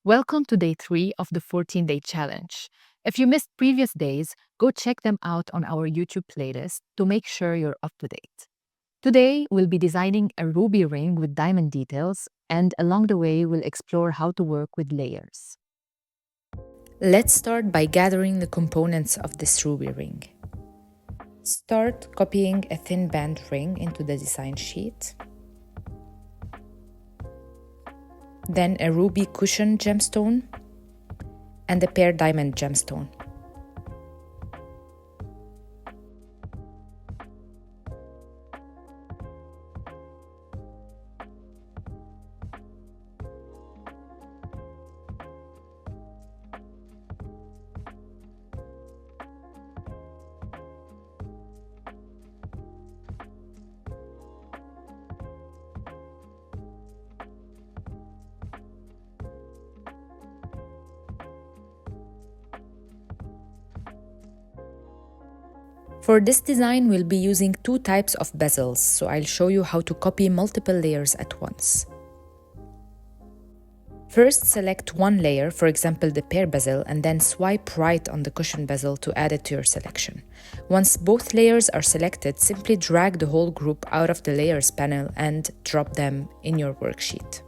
Welcome to day 3 of the 14-day challenge. If you missed previous days, go check them out on our YouTube playlist to make sure you're up to date. Today, we'll be designing a ruby ring with diamond details, and along the way, we'll explore how to work with layers. Let's start by gathering the components of this ruby ring. Start copying a thin band ring into the design sheet. Then a ruby cushion gemstone and a pear diamond gemstone. For this design, we'll be using two types of bezels, so I'll show you how to copy multiple layers at once. First, select one layer, for example the pear bezel, and then swipe right on the cushion bezel to add it to your selection. Once both layers are selected, simply drag the whole group out of the Layers panel and drop them in your worksheet.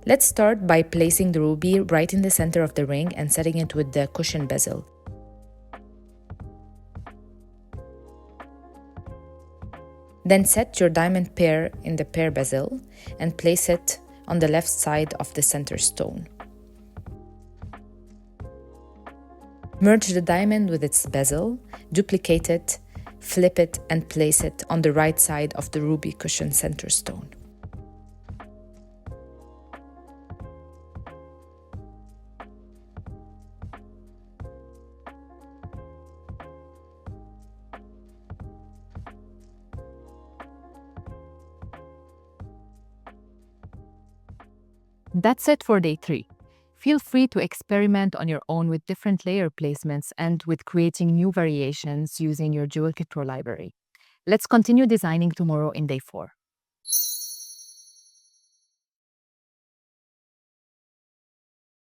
Let's start by placing the ruby right in the center of the ring and setting it with the cushion bezel. Then set your diamond pair in the pear bezel and place it on the left side of the center stone. Merge the diamond with its bezel, duplicate it, flip it, and place it on the right side of the ruby cushion center stone. That's it for day 3. Feel free to experiment on your own with different layer placements and with creating new variations using your JewelKitPro library. Let's continue designing tomorrow in day 4.